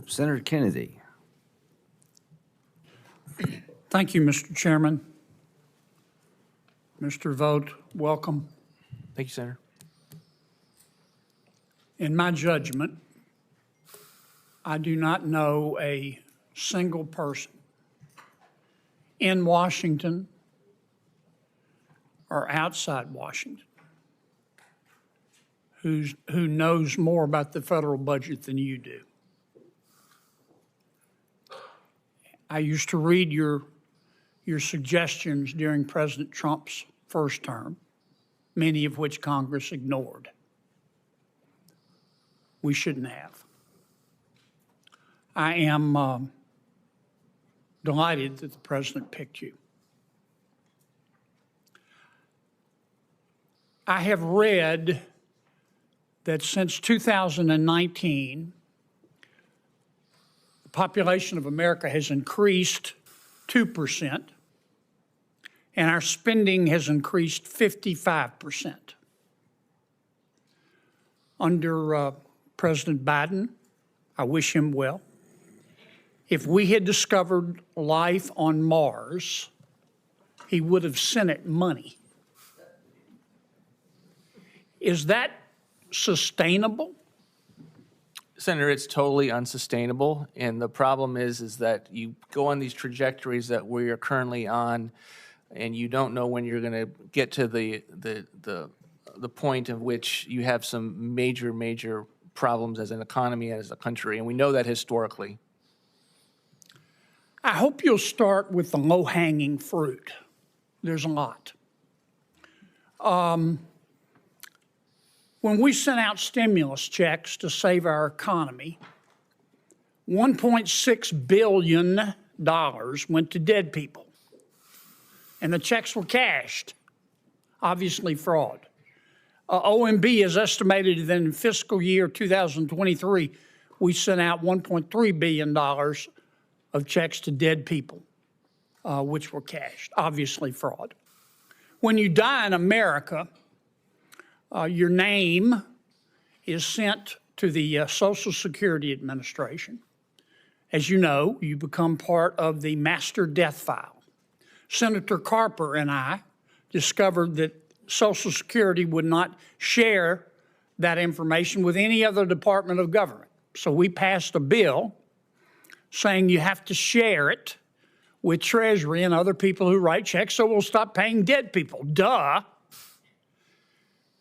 Senator Kennedy. Thank you, Mr. Chairman. Mr. Vought, welcome. Thank you, Senator. In my judgment, I do not know a single person in Washington or outside Washington who knows more about the federal budget than you do. I used to read your suggestions during President Trump's first term, many of which Congress ignored. We shouldn't have. I am delighted that the president picked you. I have read that since 2019, the population of America has increased 2%, and our spending has increased 55%. Under President Biden, I wish him well. If we had discovered life on Mars, he would have sent it money. Is that sustainable? Senator, it's totally unsustainable, and the problem is that you go on these trajectories that we are currently on, and you don't know when you're going to get to the point of which you have some major problems as an economy and as a country, and we know that historically. I hope you'll start with the low-hanging fruit. There's a lot. When we sent out stimulus checks to save our economy, $1.6 billion went to dead people, and the checks were cashed, obviously fraud. OMB has estimated that in fiscal year 2023, we sent out $1.3 billion of checks to dead people, which were cashed, obviously fraud. When you die in America, your name is sent to the Social Security Administration. As you know, you become part of the master death file. Senator Carper and I discovered that Social Security would not share that information with any other department of government. So we passed a bill saying you have to share it with Treasury and other people who write checks, so we'll stop paying dead people. Duh.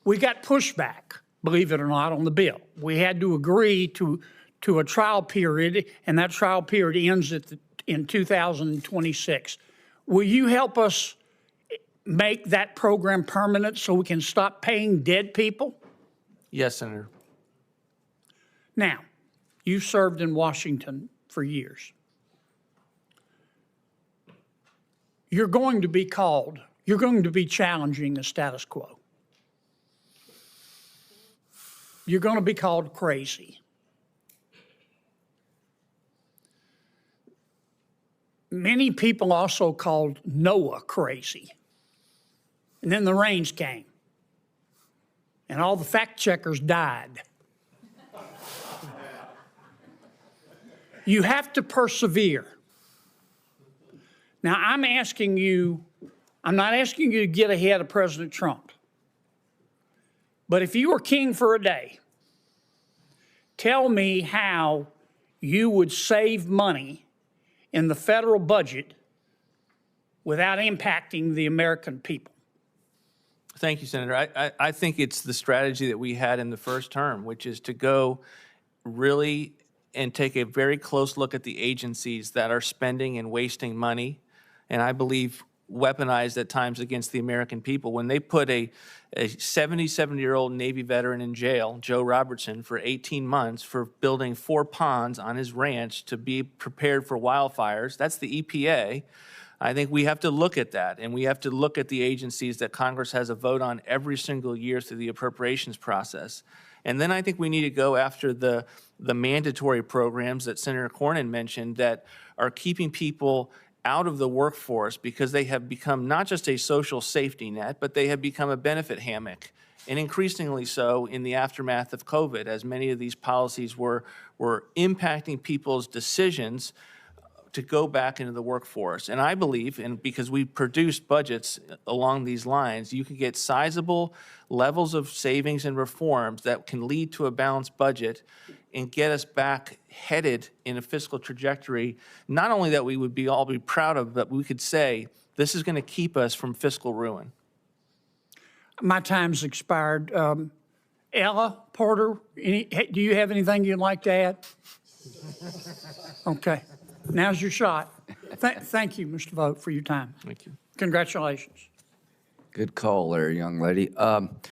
We got pushback, believe it or not, on the bill. We had to agree to a trial period, and that trial period ends in 2026. Will you help us make that program permanent so we can stop paying dead people? Yes, Senator. Now, you served in Washington for years. You're going to be challenging the status quo. You're going to be called crazy. Many people also called Noah crazy. And then the rains came, and all the fact checkers died. You have to persevere. Now, I'm not asking you to get ahead of President Trump. But if you were king for a day, tell me how you would save money in the federal budget without impacting the American people. Thank you, Senator. I think it's the strategy that we had in the first term, which is to go really and take a very close look at the agencies that are spending and wasting money, and I believe weaponized at times against the American people. When they put a 77-year-old Navy veteran in jail, Joe Robertson, for 18 months for building 4 ponds on his ranch to be prepared for wildfires, that's the EPA. I think we have to look at that, and we have to look at the agencies that Congress has a vote on every single year through the appropriations process. And then I think we need to go after the mandatory programs that Senator Cornyn mentioned that are keeping people out of the workforce because they have become not just a social safety net, but they have become a benefit hammock, and increasingly so in the aftermath of COVID, as many of these policies were we're impacting people's decisions to go back into the workforce. And I believe, and because we produced budgets along these lines, you can get sizable levels of savings and reforms that can lead to a balanced budget and get us back headed in a fiscal trajectory, not only that we would all be proud of, but we could say, this is going to keep us from fiscal ruin. My time's expired. Ella Porter, do you have anything you'd like to add? Okay, now's your shot. Thank you, Mr. Vought, for your time. Thank you. Congratulations. Good call there, young lady.